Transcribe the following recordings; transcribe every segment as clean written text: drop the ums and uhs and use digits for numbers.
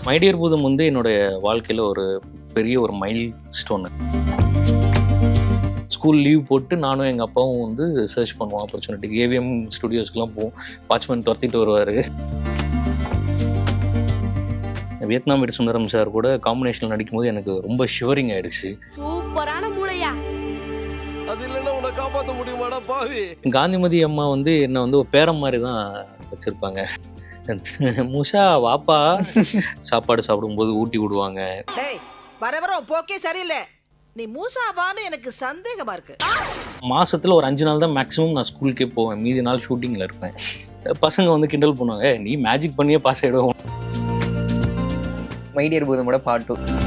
My dear பூதம் வந்து என்னுடைய வாழ்க்கையில் ஒரு பெரிய ஒரு மைல் ஸ்டோனு. ஸ்கூல் லீவ் போட்டு நானும் எங்கள் அப்பாவும் வந்து சர்ச் பண்ணுவோம் ஆப்பர்ச்சுனிட்டி. ஏவிஎம் ஸ்டுடியோஸ்க்குலாம் போவோம். வாட்ச்மேன் துரத்திட்டு வருவார். வியட்நாம் வீடு சுந்தரம் சார் கூட காம்பினேஷனில் நடிக்கும்போது எனக்கு ரொம்ப ஷிவரிங் ஆயிடுச்சு. சூப்பரான மூளையா. அது இல்லைன்னா உன்னை காப்பாற்ற முடியுமாடா பாவி. காந்திமதி அம்மா வந்து என்னை வந்து ஒரு பேரம் மாதிரி தான் வச்சுருப்பாங்க. முஷா வாப்பா சாப்பாடு சாப்பிடும்போது ஊட்டி விடுவாங்க. டேய் வரவர போக்கே சரியில்லை. நீ மூசாவான்னு எனக்கு சந்தேகமா இருக்கு. மாசத்துல ஒரு 5 நாள் தான் மேக்ஸிமம் நான் ஸ்கூலுக்கே போவேன். மீதி நாள் ஷூட்டிங்ல இருப்பேன். பசங்க வந்து கிண்டல் பண்ணுவாங்க, நீ மேஜிக் பண்ணியே பாஸ் ஆயிடுவோம். மைடியர் பூதமோட பார்ட் 2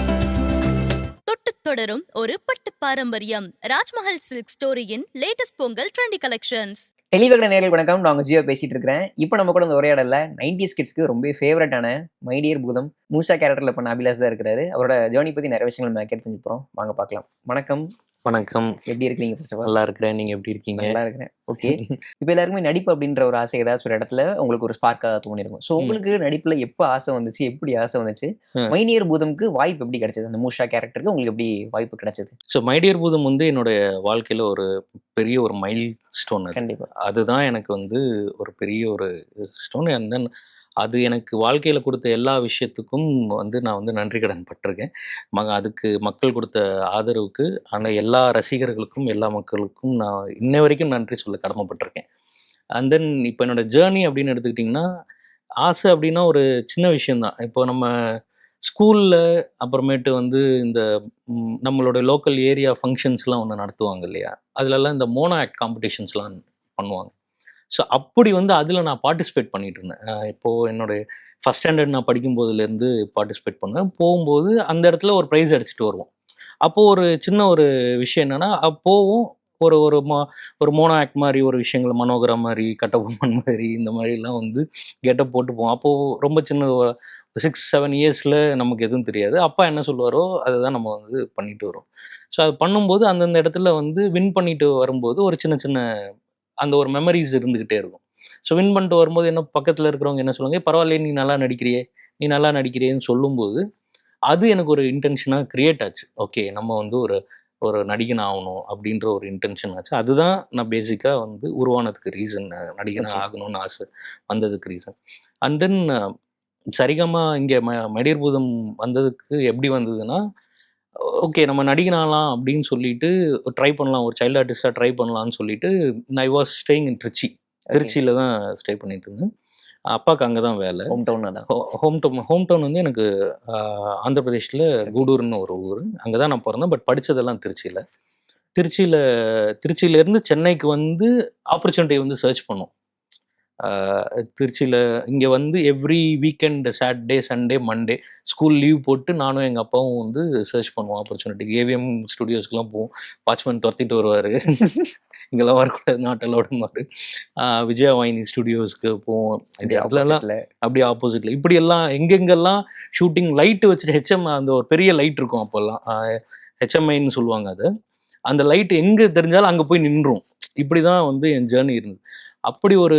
தொட்டு தொடரும் ஒரு பட்டு பாரம்பரியம். ராஜ்மஹல் சில்க் ஸ்டோரியின் லேட்டஸ்ட் பொங்கல் ட்ரெண்டி கலெக்ஷன்ஸ். டெலிவகட நேரில் வணக்கம். நான் ஜியோ பேசிட்டு இருக்கிறேன். இப்போ நம்ம கூட இந்த உரையாடல 90s கிட்ஸ்க்கு ரொம்ப ஃபேவரட்டான மைடியர் பூதம் மூஷா கேரக்டர்ல பண்ண அபிலாஷ் தான் இருக்கிறாரு. அவரோட ஜேர்னி பத்தி நிறைய விஷயங்கள் நம்ம கேட்டு தெரிஞ்சுப்போம். வாங்க பார்க்கலாம். வணக்கம். வணக்கம். எப்படி இருக்கீங்க? ஃபர்ஸ்ட் ஆஃப் ஆல் நல்லா இருக்கிறேன். நீங்க எப்படி இருக்கீங்க? நல்லா இருக்கிறேன். ஓகே. இப்போ எல்லாருக்குமே நடிப்பு அப்படின்ற ஒரு ஆசை ஏதாச்சும் ஒரு இடத்துல உங்களுக்கு ஒரு ஸ்பார்க்காக தோணிருக்கும். ஸோ உங்களுக்கு நடிப்புல எப்போ ஆசை வந்துச்சு, எப்படி ஆசை வந்துச்சு, மைடியர் பூதம்க்கு வாய்ப்பு எப்படி கிடைச்சது, அந்த மூஷா கேரக்டருக்கு உங்களுக்கு எப்படி வாய்ப்பு கிடைச்சது? ஸோ மைடியர் பூதம் வந்து என்னுடைய வாழ்க்கையில ஒரு பெரிய ஒரு மைல் ஸ்டோன். கண்டிப்பா. அதுதான் எனக்கு வந்து ஒரு பெரிய ஒரு ஸ்டோன். அண்ட் தென் அது எனக்கு வாழ்க்கையில கொடுத்த எல்லா விஷயத்துக்கும் வந்து நான் வந்து நன்றி கடன் பட்டிருக்கேன். அதுக்கு மக்கள் கொடுத்த ஆதரவுக்கு, ஆனால் எல்லா ரசிகர்களுக்கும் எல்லா மக்களுக்கும் நான் இன்ன வரைக்கும் நன்றி சொல்ல கடமைப்பட்டிருக்கேன். அண்ட் தென் இப்போ என்னோட ஜேர்னி அப்படின்னு எடுத்துக்கிட்டிங்கன்னா, ஆசை அப்படின்னா ஒரு சின்ன விஷயந்தான். இப்போ நம்ம ஸ்கூலில் அப்புறமேட்டு வந்து இந்த நம்மளோட லோக்கல் ஏரியா ஃபங்க்ஷன்ஸ்லாம் ஒன்று நடத்துவாங்க இல்லையா, அதுலலாம் இந்த மோனோ ஆக்ட் காம்படிஷன்ஸ்லாம் பண்ணுவாங்க. ஸோ அப்படி வந்து அதில் நான் பார்ட்டிசிபேட் பண்ணிட்டு இருந்தேன். இப்போது என்னுடைய ஃபஸ்ட் ஸ்டாண்டர்ட் நான் படிக்கும்போதுலேருந்து பார்ட்டிசிபேட் பண்ணேன். போகும்போது அந்த இடத்துல ஒரு ப்ரைஸ் அடிச்சுட்டு வருவோம். அப்போது ஒரு சின்ன ஒரு விஷயம் என்னென்னா, அப்போவும் ஒரு ஒரு ஒரு மோனோ ஆக்ட் மாதிரி ஒரு விஷயங்கள், மனோகரா மாதிரி, கட்டபொம்மன் மாதிரி, இந்த மாதிரிலாம் வந்து கெட்டப் போட்டு போவோம். அப்போது ரொம்ப சின்ன 6-7 இயர்ஸில் நமக்கு எதுவும் தெரியாது. அப்பா என்ன சொல்லுவாரோ அதை தான் நம்ம வந்து பண்ணிட்டு வரோம். ஸோ அது பண்ணும்போது அந்தந்த இடத்துல வந்து வின் பண்ணிட்டு வரும்போது ஒரு சின்ன சின்ன அந்த ஒரு மெமரிஸ் இருந்துக்கிட்டே இருக்கும். ஸோ வின் பண்ணிட்டு வரும்போது என்ன, பக்கத்தில் இருக்கிறவங்க என்ன சொல்லுவாங்க, பரவாயில்லையே நீ நல்லா நடிக்கிறியே, நீ நல்லா நடிக்கிறியேன்னு சொல்லும்போது அது எனக்கு ஒரு இன்டென்ஷனாக க்ரியேட் ஆச்சு. ஓகே, நம்ம வந்து ஒரு ஒரு நடிகன் ஆகணும் அப்படின்ற ஒரு இன்டென்ஷன் ஆச்சு. அதுதான் நான் பேசிக்காக வந்து உருவானதுக்கு ரீசன். நடிகனாக ஆகணும்னு ஆசை வந்ததுக்கு ரீசன். அண்ட் தென் சரிகமா இங்கே மைடியர் பூதம் வந்ததுக்கு எப்படி வந்ததுன்னா, ஓகே நம்ம நடிகனாகலாம் அப்படின்னு சொல்லிட்டு ட்ரை பண்ணலாம், ஒரு சைல்டு ஆர்டிஸ்டாக ட்ரை பண்ணலான்னு சொல்லிட்டு I was staying in Trichy. திருச்சியில் தான் ஸ்டே பண்ணிட்டு இருந்தேன். அப்பாவுக்கு அங்கே தான் வேலை. ஹோம் டவுன் தான். ஹோம் டவுன் வந்து எனக்கு ஆந்திர பிரதேஷில் கூடூர்னு ஒரு ஊர். அங்கே தான் நான் பிறந்தேன். பட் படித்ததெல்லாம் திருச்சியிலேருந்து சென்னைக்கு வந்து ஆப்பர்ச்சுனிட்டி வந்து சர்ச் பண்ணோம். திருச்சியில் இங்கே வந்து every weekend Saturday, Sunday, Monday school leave போட்டு நானும் எங்கள் அப்பாவும் வந்து சர்ச் பண்ணுவோம் ஆப்பர்ச்சுனிட்டி. ஏவிஎம் ஸ்டுடியோஸ்க்குலாம் போவோம். வாட்ச்மேன் துரத்திட்டு வருவார். இங்கெல்லாம் வரக்கூடாது, நாட் அலௌடுமாரு. விஜயா வாயினி ஸ்டுடியோஸ்க்கு போவோம். அதுலலாம் அப்படியே ஆப்போசிட்டில் இப்படி எல்லாம் எங்கெங்கெல்லாம் ஷூட்டிங் லைட்டு வச்சுட்டு ஹெச்எம் அந்த ஒரு பெரிய லைட் இருக்கும் அப்போல்லாம், ஹெச்எம்ஐன்னு சொல்லுவாங்க அது. அந்த லைட்டு எங்கே தெரிஞ்சாலும் அங்கே போய் நின்றும். இப்படி தான் வந்து என் ஜேர்னி இருந்தது. அப்படி ஒரு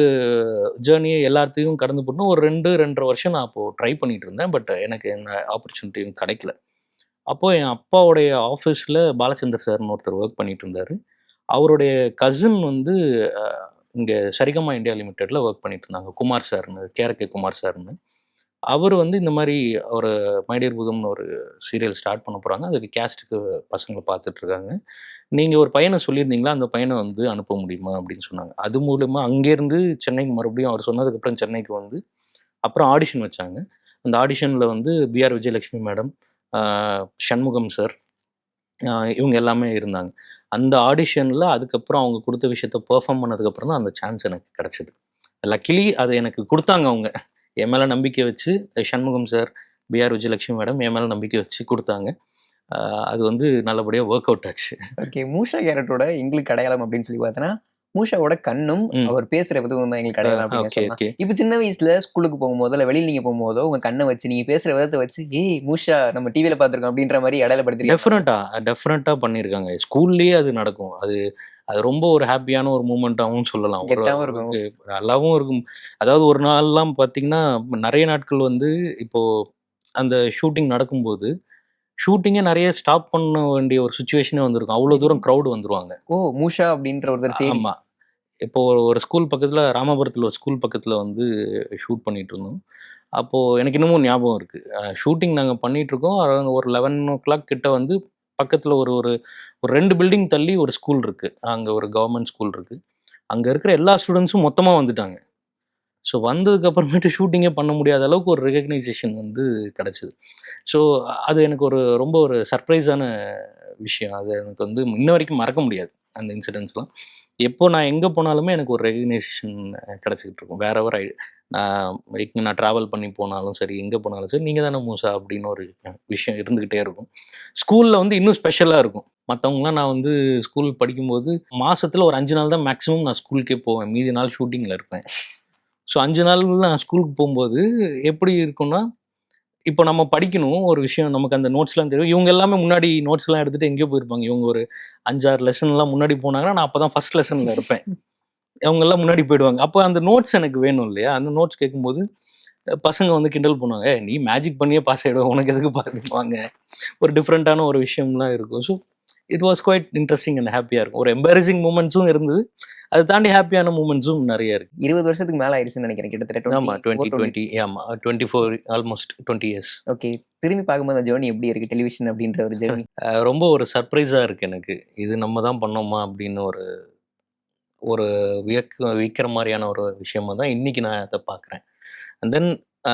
ஜேர்னியை எல்லாத்தையும் கடந்து போட்டு ஒரு 2-2.5 வருஷம் நான் அப்போது ட்ரை பண்ணிட்டு இருந்தேன். பட் எனக்கு எந்த ஆப்பர்ச்சுனிட்டியும் கிடைக்கல. அப்போது என் அப்பாவுடைய ஆஃபீஸில் பாலச்சந்தர் சார்னு ஒருத்தர் ஒர்க் பண்ணிட்டு இருந்தார். அவருடைய கசின் வந்து இங்கே சரிகமா இந்தியா லிமிடெடில் ஒர்க் பண்ணிட்டு இருந்தாங்க, குமார் சார்னு, கேஆர்கே குமார் சார்னு. அவர் வந்து இந்த மாதிரி ஒரு மைடியர் பூதம்னு ஒரு சீரியல் ஸ்டார்ட் பண்ண போகிறாங்க, அதுக்கு கேஸ்ட்டுக்கு பசங்களை பார்த்துட்ருக்காங்க, நீங்கள் ஒரு பையனை சொல்லியிருந்தீங்களா, அந்த பையனை வந்து அனுப்ப முடியுமா அப்படின்னு சொன்னாங்க. அது மூலமாக அங்கேருந்து சென்னைக்கு மறுபடியும் அவர் சொன்னதுக்கப்புறம் சென்னைக்கு வந்து அப்புறம் ஆடிஷன் வச்சாங்க. அந்த ஆடிஷனில் வந்து B R Vijayalakshmi madam, Shanmugam sir, இவங்க எல்லாமே இருந்தாங்க. அந்த ஆடிஷனில் அதுக்கப்புறம் அவங்க கொடுத்த விஷயத்த பெர்ஃபார்ம் பண்ணதுக்கப்புறம் தான் அந்த சான்ஸ் எனக்கு கிடச்சிது. லக்கிலி அது எனக்கு கொடுத்தாங்க அவங்க. என் மேலே நம்பிக்கை வச்சு Shanmugam sir, P R Vijayalakshmi madam என் மேலே நம்பிக்கை வச்சு கொடுத்தாங்க. அது வந்து நல்லபடியாக ஒர்க் அவுட் ஆச்சு. ஓகே. மூஷா கேரக்டரோட எங்களுக்கு அடையாளம் அப்படின்னு சொல்லி பார்த்தோன்னா, மூஷாவோட கண்ணும் அவர் பேசுகிற விதமும் தான் எங்களுக்கு அடையாளம் அப்படின்னு சொல்லலாம். இப்போ சின்ன வயசுல ஸ்கூலுக்கு போகும்போதோ இல்லை வெளியில் நீங்கள் போகும்போதோ உங்கள் கண்ணை வச்சு நீங்கள் பேசுகிற விதத்தை வச்சு ஏய் மூஷா நம்ம டிவியில் பார்த்துருக்கோம் அப்படின்ற மாதிரி அடையாளப்படுத்தி டெஃபினட்டாக பண்ணியிருக்காங்க. ஸ்கூல்லேயே அது நடக்கும். அது அது ரொம்ப ஒரு ஹாப்பியான ஒரு மூமெண்ட்டாகவும் சொல்லலாம். நல்லாவும் இருக்கும். அதாவது ஒரு நாள்லாம் பார்த்தீங்கன்னா நிறைய நாட்கள் வந்து இப்போது அந்த ஷூட்டிங் நடக்கும்போது, ஷூட்டிங்கே நெறைய ஸ்டாப் பண்ண வேண்டிய ஒரு சிச்சுவேஷனே வந்திருக்கும். அவ்வளோ தூரம் க்ரவுட் வந்துருவாங்க. ஓ! மூஷா அப்படின்ற ஒருத்தர் தேடி. ஆமா. இப்போ ஒரு ஸ்கூல் பக்கத்தில ராமாபுரத்தில ஒரு ஸ்கூல் பக்கத்தில வந்து ஷூட் பண்ணிட்டுருந்தோம். அப்போ எனக்கு இன்னமும் ஞாபகம் இருக்கு. ஷூட்டிங் நாங்க பண்ணிட்டுருக்கோம். அரௌண்ட் ஒரு 11:00 கிட்ட வந்து பக்கத்தில ஒரு ஒரு ஒரு 2 பில்டிங் தள்ளி ஒரு ஸ்கூல் இருக்கு. அங்க ஒரு கவர்மெண்ட் ஸ்கூல் இருக்கு. அங்க இருக்கிற எல்லா ஸ்டூடண்ட்ஸும் மொத்தமா வந்துட்டாங்க. ஸோ வந்ததுக்கு அப்புறமேட்டு ஷூட்டிங்கே பண்ண முடியாத அளவுக்கு ஒரு ரெகக்னைசேஷன் வந்து கிடைச்சது. ஸோ அது எனக்கு ரொம்ப ஒரு சர்ப்ரைஸான விஷயம். அது எனக்கு வந்து இன்ன வரைக்கும் மறக்க முடியாது. அந்த இன்சிடென்ட்ஸ்லாம். எப்போ நான் எங்கே போனாலுமே எனக்கு ஒரு ரெகக்னைசேஷன் கிடைச்சிக்கிட்டு இருக்கும். வேறெவர் நான் ட்ராவல் பண்ணி போனாலும் சரி, எங்கே போனாலும் சரி, "நீங்க தானே மூசா" அப்படின்னு ஒரு விஷயம் இருந்துக்கிட்டே இருக்கும். ஸ்கூலில் வந்து இன்னும் ஸ்பெஷலாக இருக்கும். மற்றவங்களாம் நான் வந்து ஸ்கூல் படிக்கும்போது மாசத்துல ஒரு 5 நாள் தான் மேக்ஸிமம் நான் ஸ்கூலுக்கே போவேன். மீதி நாள் ஷூட்டிங்கில இருப்பேன். ஸோ 5 நாள் நான் ஸ்கூலுக்கு போம்போது எப்படி இருக்கும்னா, இப்போ நம்ம படிக்கணும் ஒரு விஷயம், நமக்கு அந்த நோட்ஸ்லாம் தெரியும். இவங்க எல்லாமே முன்னாடி நோட்ஸ்லாம் எடுத்துட்டு எங்கேயோ போயிருப்பாங்க. இவங்க ஒரு 5, 6 லெசன்லாம் முன்னாடி போனாங்கன்னா, நான் அப்பதான் ஃபர்ஸ்ட் லெசன்ல இருப்பேன். அவங்கலாம் முன்னாடி போயிடுவாங்க. அப்போ அந்த நோட்ஸ் எனக்கு வேணும் இல்லையா? அந்த நோட்ஸ் கேட்கும்போது பசங்க வந்து கிண்டல் பண்ணுவாங்க. "ஏய் நீ மேஜிக் பண்ணியே பாஸ் ஆயிடுவ. உனக்கு எதுக்கு பாருப்பாங்க." ஒரு டிஃப்ரெண்ட்டான ஒரு விஷயம்லாம் இருக்கும். So it was quite interesting and ஹேப்பியா இருக்கும். ஒரு எம்பாரசிங் மூமெண்ட்ஸும் இருந்தது. அத தாண்டி ஹேப்பியான மூமெண்ட்ஸும் நெறைய இருக்கு. 20 வருஷத்துக்கு மேல ஆயிருச்சுன்னு நினைக்கிறேன். கிட்டத்தட்ட ஆமா 24, 2020 ஆமா 24 ஆல்மோஸ்ட் 20 இயர்ஸ். ஓகே. திரும்பி பார்க்கும்போது அந்த ஜர்னி எப்படி இருக்கு? டெலிவிஷன் அப்படின்ற ஒரு ஜர்னி. ரொம்ப ஒரு சர்ப்ரைஸா இருக்கு எனக்கு. இது நம்ம தான் பண்ணோமா அப்படின்னு ஒரு ஒரு வியக்கிற மாரியான ஒரு விஷயமா தான் இன்னைக்கு நான் அத பார்க்குறேன். அண்ட் தென் அ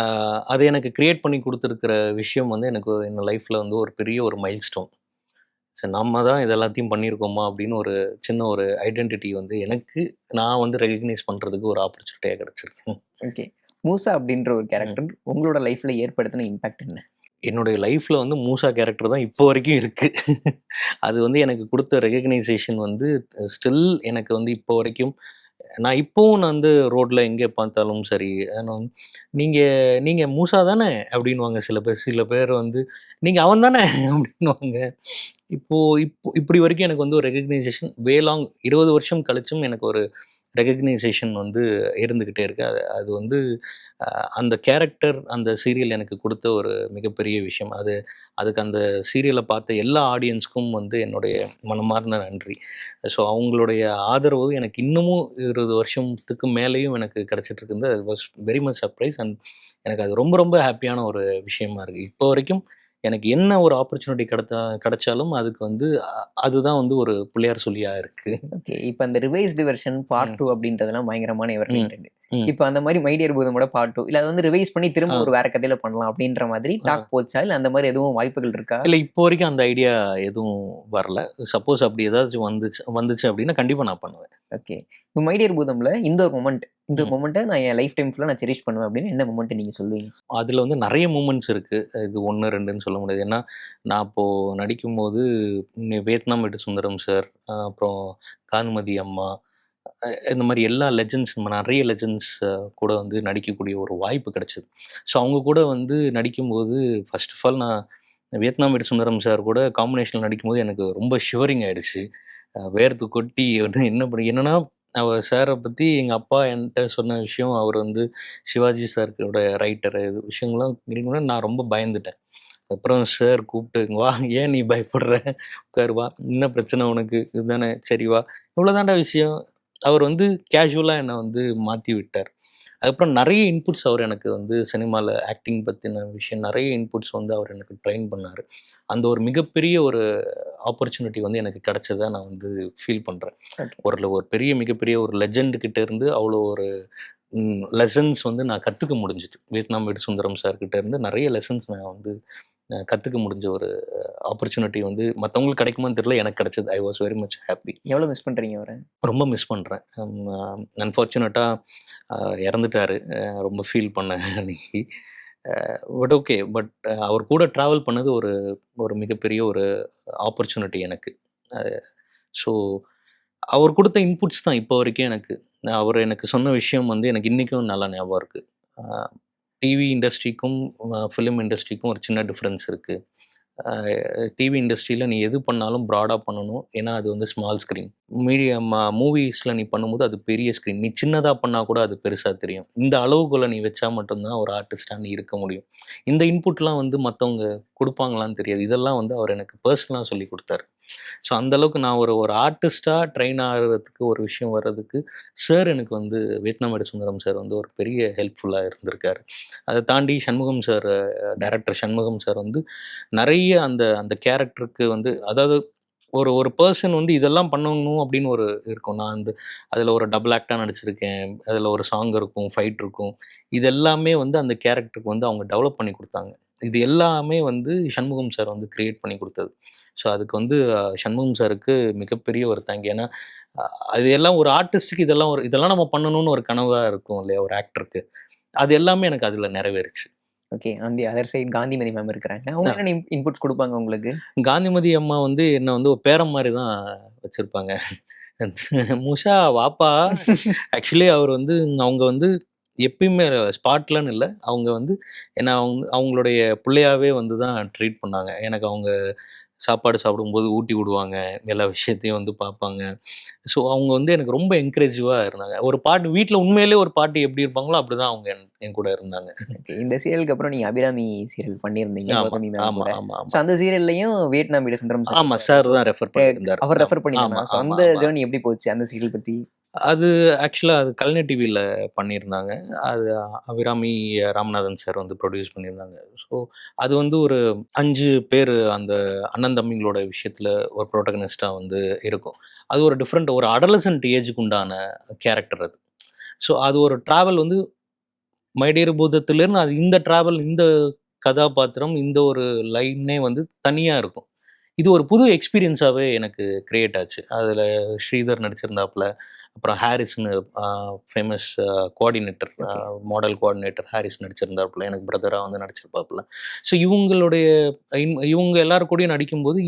அது எனக்கு கிரியேட் பண்ணி குடுத்துருக்கிற விஷயம் வந்து எனக்கு என் லைஃப்ல வந்து ஒரு பெரிய ஒரு மைல்ஸ்டோன். சரி நம்ம தான் இது எல்லாத்தையும் பண்ணியிருக்கோமா அப்படின்னு ஒரு சின்ன ஒரு ஐடென்டிட்டி வந்து எனக்கு நான் வந்து ரெகக்னைஸ் பண்றதுக்கு ஒரு ஆப்பர்ச்சுனிட்டியா கிடைச்சிருக்கு. ஓகே. மூசா அப்படின்ற ஒரு கேரக்டர் உங்களோட லைஃப்ல ஏற்படுத்தின இம்பாக்ட் என்ன? என்னுடைய லைஃப்ல வந்து மூசா கேரக்டர் தான் இப்போ வரைக்கும் இருக்கு. அது வந்து எனக்கு குடுத்த ரெகக்னைசேஷன் வந்து ஸ்டில் எனக்கு வந்து இப்போ வரைக்கும் நான் இப்பவும் நான் வந்து ரோட்ல எங்கே பார்த்தாலும் சரி, நான் "நீங்க நீங்க மூசா தானே?" அப்படின்னுவாங்க சில பேர். சில பேர் வந்து "நீங்க அவன் தானே?" அப்படின்னுவாங்க. இப்போ இப்போ இப்படி வரைக்கும் எனக்கு வந்து ஒரு ரெகக்னைசேஷன் லாங் 20 வருஷம் கழிச்சும் எனக்கு ஒரு ரெகக்னைசேஷன் வந்து இருந்துக்கிட்டே இருக்கு. அது அது வந்து அந்த கேரக்டர், அந்த சீரியல் எனக்கு குடுத்த ஒரு மிகப்பெரிய விஷயம். அதுக்கு அந்த சீரியல பார்த்த எல்லா ஆடியன்ஸ்க்கும் வந்து என்னுடைய மனமார்ந்த நன்றி. ஸோ அவங்களுடைய ஆதரவு எனக்கு இன்னமும் 20 வருஷத்துக்கு மேலேயும் எனக்கு கிடைச்சிட்டு இருக்குது. I was very much surprise and எனக்கு அது ரொம்ப ரொம்ப ஹேப்பியான ஒரு விஷயமா இருக்கு. இப்போ வரைக்கும் எனக்கு என்ன ஒரு ஆப்பர்ச்சுனிட்டி கிடைச்சாலும் அதுக்கு வந்து அதுதான் வந்து ஒரு பிள்ளையார் சொல்லியா இருக்கு. ஓகே. இப்ப அந்த ரிவைஸ்டு வெர்ஷன் பார்ட் 2 அப்படின்றதெல்லாம் பயங்கரமான எவர்கிரீன் ட்ரெண்ட். ம். இப்ப அந்த மாரி மை டியர் பூதமோட பார்ட் 2 இல்ல அத வந்து ரிவைஸ் பண்ணி திரும்ப ஒரு வேற கதையில பண்ணலாம் அப்படின்ற மாதிரி டாக் போச்சா? இல்ல அந்த மாரி எதுவும் வாய்ப்புகள் இருக்கா? இல்ல இப்போ வரைக்கும் அந்த ஐடியா எதுவும் வரல. சப்போஸ் அப்படி ஏதாச்சும் வந்துச்சு அப்படின்னா கண்டிப்பா நான் பண்ணுவேன். ஓகே. இப்ப மை டியர் பூதம்ல இந்த ஒரு ம். மொமெண்ட்ட நான் என் லைஃப் டைம் ஃபுல்லா நான் செரிஷ் பண்ணுவேன் அப்படின்னு என்ன மொமெண்ட் நீங்க சொல்லுவீங்க? அதுல வந்து நெறைய மூமெண்ட்ஸ் இருக்கு. இது 1, 2ன்னு சொல்ல முடியாது. ஏன்னா, நான் அப்போ நடிக்கும்போது வியட்நாம் விட்டு சுந்தரம் சார், அப்புறம் கானுமதி அம்மா, இந்த மாரி எல்லா லெஜெண்ட்ஸ் நெறைய லெஜெண்ட்ஸ் கூட வந்து நடிக்கக்கூடிய ஒரு வாய்ப்பு கிடைச்சது. ஸோ அவங்க கூட வந்து நடிக்கும்போது ஃபர்ஸ்ட் ஆஃப் ஆல் நான் வியட்நாம் விட்டு சுந்தரம் சார் கூட காம்பினேஷன்ல நடிக்கும்போது எனக்கு ரொம்ப ஷிவரிங் ஆயிடுச்சு. வேர்த்து கொட்டி வந்து என்னன்னா அவர் சார பத்தி எங்க அப்பா என்ட்ட சொன்ன விஷயம், அவர் வந்து சிவாஜி சாரோட ரைட்டரு இது விஷயங்கள்லாம் கேட்கும்போது நான் ரொம்ப பயந்துட்டேன். அப்புறம் சார் கூப்பிட்டு, "வா ஏன் நீ பயப்படுற? உட்காரு வா. என்ன பிரச்சனை உனக்கு? இதுதானே சரி வா." இவ்வளோதான்டா விஷயம். அவர் வந்து கேஷுவலா என்ன வந்து மாத்தி விட்டார். அதுக்கப்புறம் நெறைய இன்புட்ஸ் அவர் எனக்கு வந்து சினிமால ஆக்டிங் பத்தின விஷயம் நெறைய இன்புட்ஸ் வந்து அவர் எனக்கு ட்ரெயின் பண்ணாரு. அந்த ஒரு மிகப்பெரிய ஒரு ஆப்பர்ச்சுனிட்டி வந்து எனக்கு கிடைச்சதா நான் வந்து ஃபீல் பண்றேன். ஓகே. ஒரு பெரிய மிகப்பெரிய ஒரு லெஜெண்ட் கிட்ட இருந்து அவ்வளோ ஒரு லெசன்ஸ் வந்து நான் கத்துக்க முடிஞ்சுது. வியட்நாம் வீடு சுந்தரம் சார் கிட்ட இருந்து நெறைய லெசன்ஸ் நான் வந்து கத்துக்க முடிஞ்ச ஒரு ஆப்பர்ச்சுனிட்டி வந்து மத்தவங்களுக்கு கிடைக்குமான்னு தெரியல. எனக்கு கிடைச்சது. I was very much happy. எவ்வளவு மிஸ் பண்றீங்க அவர? ரொம்ப மிஸ் பண்றேன். அன்ஃபார்ச்சுனேட்டா இறந்துட்டாரு. ரொம்ப ஃபீல் பண்ணேன் அன்னைக்கு. But okay. பட் அவர் கூட ட்ராவல் பண்ணது ஒரு ஒரு மிகப்பெரிய ஒரு ஆப்பர்ச்சுனிட்டி எனக்கு. அ ஸோ அவர் குடுத்த இன்புட்ஸ் தான் இப்போ வரைக்கும் எனக்கு. அவர் எனக்கு சொன்ன விஷயம் வந்து எனக்கு இன்னைக்கும் நல்லா ஞாபகம் இருக்கு. அ டிவி இண்டஸ்ட்ரிக்கும், ஃபிலிம் இண்டஸ்ட்ரிக்கும் ஒரு சின்ன டிஃபரன்ஸ் இருக்கு. டிவி இண்டஸ்ட்ரியில் நீ எது பண்ணாலும் ப்ராடாக பண்ணணும். ஏன்னா அது வந்து ஸ்மால் ஸ்க்ரீன். மீடியம் மூவிஸில் நீ பண்ணும்போது அது பெரிய ஸ்க்ரீன். நீ சின்னதாக பண்ணால் கூட அது பெருசாக தெரியும். இந்த அளவுக்குள்ள நீ வச்சா மட்டும்தான் ஒரு ஆர்டிஸ்ட்டாக நீ இருக்க முடியும். இந்த இன்புட்லாம் வந்து மற்றவங்க கொடுப்பாங்களான்னு தெரியாது. இதெல்லாம் வந்து அவர் எனக்கு பர்சனலாக சொல்லி கொடுத்தாரு. ஸோ அந்தளவுக்கு நான் ஒரு ஒரு ஆர்டிஸ்ட்டாக ட்ரெயின் ஆகிறதுக்கு ஒரு விஷயம் வர்றதுக்கு சார் எனக்கு வந்து வியட்நாமேடு சுந்தரம் சார் வந்து ஒரு பெரிய ஹெல்ப்ஃபுல்லாக இருந்திருக்காரு. அதை தாண்டி Shanmugam sir, director Shanmugam sir வந்து நிறைய அந்த அந்த கேரக்டருக்கு வந்து அதாவது ஒரு ஒரு பர்சன் வந்து இதெல்லாம் பண்ணணும் அப்படின்னு ஒரு இருக்கும். நான் வந்து அதில் ஒரு டபுள் ஆக்டாக நடிச்சிருக்கேன். அதில் ஒரு சாங் இருக்கும், ஃபைட் இருக்கும். இது எல்லாமே வந்து அந்த கேரக்டருக்கு வந்து அவங்க டெவலப் பண்ணி கொடுத்தாங்க. இது எல்லாமே வந்து சண்முகம் சார் வந்து கிரியேட் பண்ணி கொடுத்தது. ஸோ அதுக்கு வந்து சண்முகம் சாருக்கு மிகப்பெரிய ஒரு தேங்க்யூ. ஏன்னா அது எல்லாம் ஒரு ஆர்டிஸ்ட்டுக்கு இதெல்லாம் நம்ம பண்ணணும்னு ஒரு கனவாக இருக்கும் இல்லையா ஒரு ஆக்டருக்கு. அது எல்லாமே எனக்கு அதில் நிறைவேறுச்சு. ஓகே. அந்த அதர் சைடு காந்திமதி மேம் இருக்கிறாங்க. அவங்க என்ன இன்புட்ஸ் குடுப்பாங்க உங்களுக்கு? காந்திமதி அம்மா வந்து என்ன வந்து ஒரு பேரன் மாரி தான் வச்சிருப்பாங்க. "முஷா வாப்பா." ஆக்சுவலி அவர் வந்து அவங்க வந்து எப்பயுமே ஸ்பாட்லன்னு இல்ல. அவங்க வந்து என்ன அவங்களுடைய பிள்ளையாவே வந்து தான் ட்ரீட் பண்ணாங்க. எனக்கு அவங்க சாப்பாடு சாப்பிடும்போது ஊட்டி விடுவாங்க. எல்லா விஷயத்தையும் வந்து பார்ப்பாங்க. ஸோ அவங்க வந்து எனக்கு ரொம்ப என்கரேஜிவா இருந்தாங்க. ஒரு பாட்டு வீட்ல உண்மையிலேயே ஒரு பாட்டி எப்படி இருப்பாங்களோ, அப்படிதான் அவங்க என் கூட இருந்தாங்க. ஓகே. இந்த சீரியலுக்கு அப்புறம் நீங்க அபிராமி சீரியல் பண்ணியிருந்தீங்க ஆமா, கௌதமி மேம் ஆமா, கூட. ஆமா, ஸோ ஆமா. அந்த சீரியல்லயும் வியட்நாமீடு சுந்தரம் சார் ஆமா, இருக்காரு. சார் ஸோ தான் ரெஃபர் பண்ணியிருந்தாரு. அவர் ரெஃபர் ஆமா, பண்ணியிருந்தாங்க. ஸோ ஆமா, அந்த ஆமா. ஜர்னி எப்படி போச்சு அந்த சீரியல் பத்தி? அது ஆக்சுவலா அது கலைஞர் டிவில பண்ணியிருந்தாங்க. அது அபிராமி ராமநாதன் சார் வந்து ப்ரொடியூஸ் பண்ணியிருந்தாங்க. ஸோ அது வந்து ஒரு 5 பேரு அந்த அண்ணன் தம்பிங்களோட விஷயத்துல ஒரு புரோட்டகனிஸ்ட்டா வந்து இருக்கும். அது ஒரு டிஃப்ரெண்ட் ஒரு அடலசன்ட் ஏஜுக்கு உண்டான கேரக்டர் அது. ஸோ அது ஒரு ட்ராவல் வந்து மை டியர் பூதத்திலேருந்து அது இந்த ட்ராவல் இந்த கதாபாத்திரம், இந்த ஒரு லைனே வந்து தனியா இருக்கும். இது ஒரு புது எக்ஸ்பீரியன்ஸாவே எனக்கு கிரியேட் ஆச்சு. அதில ஸ்ரீதர் நடிச்சிருந்தாப்புல. அப்புறம் ஹாரிஸ்ன்னு famous coordinator, okay. Model coordinator Harris நடிச்சிருந்தாப்புல. எனக்கு பிரதரா வந்து நடிச்சிருப்பாப்புல. ஸோ இவங்களுடைய இவங்க எல்லார் கூடயும் நடிக்கும்போது,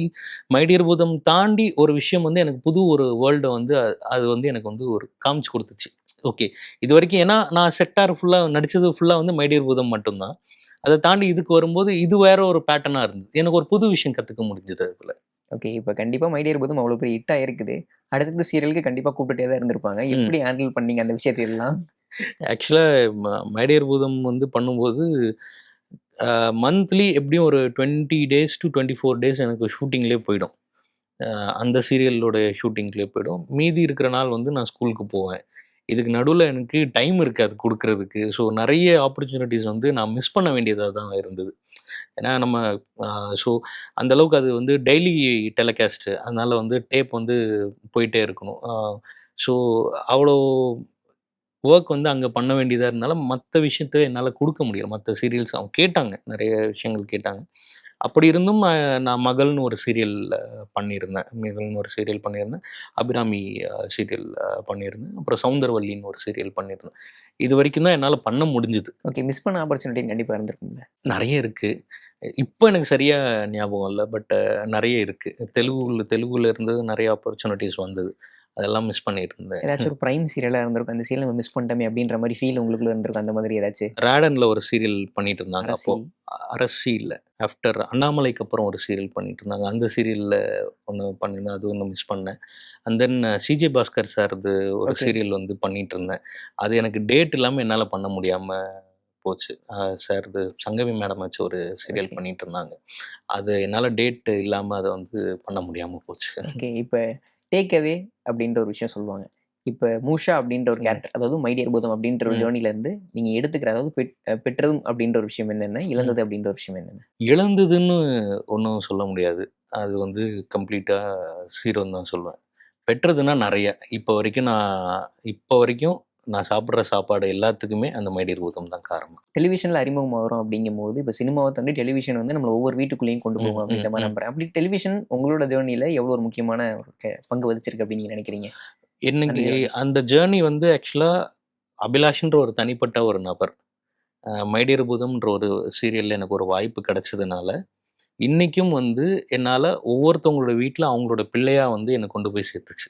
மை டியர் பூதம் தாண்டி ஒரு விஷயம் வந்து எனக்கு புது ஒரு வேர்ல்ட வந்து அது வந்து எனக்கு வந்து ஒரு காமிச்சு குடுத்துச்சு. ஓகே. இதுவரைக்கும் ஏன்னா நான் செக்டார் ஃபுல்லா நடிச்சது ஃபுல்லா வந்து மை டியர் பூதம் மட்டும் தான். அத தாண்டி இதுக்கு வரும்போது, இது வேற ஒரு பேட்டர்னா இருந்தது. எனக்கு ஒரு புது விஷயம் கத்துக்க முடிஞ்சது அதுல. ஓகே. இப்ப கண்டிப்பா மை டியர் பூதம் அவ்வளோ பெரிய ஹிட் ஆயிருக்குது. அடுத்தடுத்த சீரியலுக்கு கண்டிப்பா கூப்பிட்டுட்டே தான் இருந்திருப்பாங்க. ம். எப்படி ஹேண்டில் பண்ணீங்க அந்த விஷயத்தை எல்லாம்? ஆக்சுவலா மை டியர் பூதம் வந்து பண்ணும்போது, மந்த்லி எப்படியும் ஒரு 20 டேஸ் டூ 24 டேஸ் எனக்கு ஷூட்டிங்லயே போயிடும். அ அந்த சீரியலோட ஷூட்டிங்லயே போயிடும். மீதி இருக்கிற நாள் வந்து நான் ஸ்கூலுக்கு போவேன். இதுக்கு நடுவுல எனக்கு டைம் இருக்காது குடுக்குறதுக்கு. ஸோ நெறைய ஆப்பர்ச்சுனிட்டீஸ் வந்து நான் மிஸ் பண்ண வேண்டியதா தான் இருந்தது. ஏன்னா நம்ம அ ஸோ அந்த அளவுக்கு அது வந்து டெய்லி டெலிகாஸ்ட். அதனால வந்து டேப் வந்து போயிட்டே இருக்கணும். ஸோ அவ்வளோ வொர்க் வந்து அங்க பண்ண வேண்டியதா இருந்தனால, மத்த விஷயத்த என்னால குடுக்க முடியல. மத்த சீரியல்ஸ் அவங்க கேட்டாங்க. நெறைய விஷயங்கள் கேட்டாங்க. அப்படி இருந்தும் நான் மகள்னு ஒரு சீரியல் பண்ணியிருந்தேன். மகள்னு ஒரு சீரியல் பண்ணியிருந்தேன். அபிராமி சீரியல் பண்ணியிருந்தேன். அப்புறம் சௌந்தரவல்லின்னு ஒரு சீரியல் பண்ணியிருந்தேன். இதுவரைக்கும் தான் என்னால பண்ண முடிஞ்சது. ஓகே. மிஸ் பண்ண ஆப்பர்ச்சுனிட்டி கண்டிப்பா இருந்திருக்கும்ல. நெறைய இருக்கு. இப்போ எனக்கு சரியா ஞாபகம் இல்ல. பட் நெறைய இருக்கு. தெலுங்குல இருந்து நெறைய ஆப்பர்ச்சுனிட்டீஸ் வந்தது. அதெல்லாம் மிஸ் பண்ணிட்டு இருந்தேன். ஏதாச்சும் ஒரு பிரைம் சீரியலா இருந்திருக்கும். அந்த சீரியல் நம்ம மிஸ் பண்ணிட்டோமே அப்படின்ற மாரி ஃபீல் உங்களுக்குள்ள இருந்திருக்கும். அந்த மாதிரி ஏதாச்சு? ராடன்ல ஒரு சீரியல் பண்ணிட்டு இருந்தாங்க அப்போ. அரசி. அரசி இல்ல. ஆஃப்டர் அண்ணாமலைக்கு அப்புறம் ஒரு சீரியல் பண்ணிட்டு இருந்தாங்க. அந்த சீரியல்ல ஒண்ணு பண்ணியிருந்தேன். அது ஒண்ணு மிஸ் பண்ணேன். அண்ட் தென் சிஜே பாஸ்கர் சார்து ஒரு ஓகே. சீரியல் வந்து பண்ணிட்டு இருந்தேன். அது எனக்கு டேட் இல்லாம என்னால பண்ண முடியாம போச்சு. சார்து சங்கவி மேடம் வச்சு ஒரு சீரியல் ஓகே. பண்ணிட்டு இருந்தாங்க. அது என்னால டேட் இல்லாம அத வந்து பண்ண முடியாம போச்சு. ஓகே. இப்ப டேக் அவே அப்படின்ற ஒரு விஷயம் சொல்லுவாங்க. இப்ப மூஷா அப்படின்ற ஒரு ம். கேரக்டர், அதாவது மை டியர் பூதம் அப்படின்ற ஒரு ம். ஜர்னில இருந்து நீங்க எடுத்துக்கிற அதாவது பெற்றதும் அப்படின்ற ஒரு விஷயம் என்னென்ன? ம். இழந்தது அப்படின்ற ஒரு விஷயம் என்னென்ன? இழந்ததுன்னு ஒண்ணும் சொல்ல முடியாது. அது வந்து கம்ப்ளீட்டா 0ன்னு தான் சொல்லுவேன். பெற்றதுன்னா நெறைய. இப்போ வரைக்கும் நான் சாப்பிடுற சாப்பாடு எல்லாத்துக்குமே அந்த மை டியர் பூதம் தான் காரணம். டெலிவிஷன்ல அறிமுகமாகுறோம் அப்படிங்கும்போது, இப்ப சினிமாவ தாண்டி டெலிவிஷன் வந்து நம்மள ஒவ்வொரு வீட்டுக்குள்ளேயும் கொண்டு ம், போகும் அப்படின்ற ம், மாரி ம். நம்புறேன். அப்படி டெலிவிஷன் உங்களோட ஜர்னில எவ்வளோ ஒரு முக்கியமான ஒரு பங்கு வகிச்சிருக்கு அப்படின்னு நீங்க நினைக்கிறீங்க? அந்த என்னைக்கு ஜர்னி. அந்த ஜர்னி வந்து ஆக்சுவலா அபிலாஷ்ன்ற ஒரு தனிப்பட்ட ஒரு நபர். மை டியர் பூதம்ன்ற ஒரு சீரியல்ல எனக்கு ஒரு வாய்ப்பு கிடைச்சதுனால, இன்னைக்கும் வந்து என்னால ஒவ்வொருத்தவங்களோட வீட்ல அவங்களோட பிள்ளையா வந்து என்ன கொண்டு போய் சேர்த்துச்சு.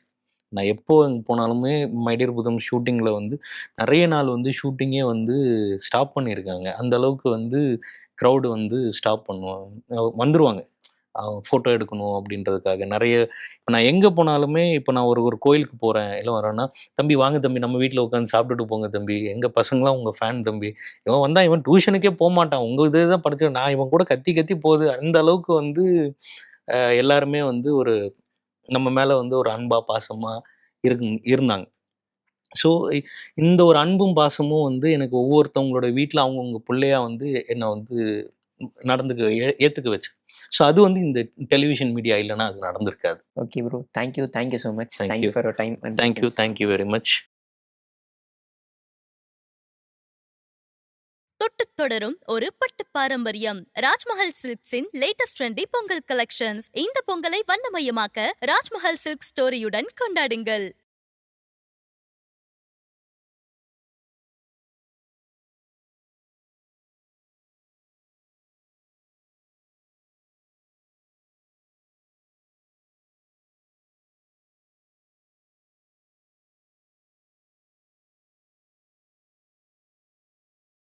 நான் எப்போ அங்க போனாலுமே மை டியர் பூதம் ஷூட்டிங்ல வந்து நெறைய நாள் வந்து ஷூட்டிங்கே வந்து ஸ்டாப் பண்ணியிருக்காங்க. அந்த அளவுக்கு வந்து கிரவுட் வந்து ஸ்டாப் பண்ணுவாங்க. வந்துருவாங்க. ஃபோட்டோ எடுக்கணும் அப்படின்றதுக்காக நிறைய. இப்போ நான் எங்கே போனாலுமே, இப்போ நான் ஒரு ஒரு கோயிலுக்கு போகிறேன் இல்லை வரேன்னா, தம்பி வாங்க தம்பி நம்ம வீட்டில் உட்காந்து சாப்பிட்டுட்டு போங்க தம்பி, எங்கள் பசங்களாம் உங்கள் ஃபேன் தம்பி, இவன் வந்தால் இவன் டியூஷனுக்கே போக மாட்டான், உங்கள் இது தான் படிச்சு நான் இவன் கூட கத்தி கத்தி போகுது, அந்த அளவுக்கு வந்து எல்லாருமே வந்து ஒரு நம்ம மேலே வந்து ஒரு அன்பா பாசமாக இருந்தாங்க. ஸோ இந்த ஒரு அன்பும் பாசமும் வந்து எனக்கு ஒவ்வொருத்தவங்களோட வீட்டில் அவங்கவுங்க பிள்ளையா வந்து என்னை வந்து ஏற்றுக்க வச்சு. ஸோ அது வந்து இந்த டெலிவிஷன் மீடியா இல்லைன்னா அது நடந்திருக்காது. Okay bro, thank you so much. Thank thank you you. For your time. Thank you very much. தொட்டுத் தொடரும் ஒரு பட்டு பாரம்பரியம். ராஜ்மஹல் சில்க்ஸின் லேட்டஸ்ட் ட்ரெண்டி பொங்கல் கலெக்ஷன்ஸ். இந்த பொங்கலை வண்ணமயமாக்க ராஜ்மஹல் சில்க் ஸ்டோரியுடன் கொண்டாடுங்கள்.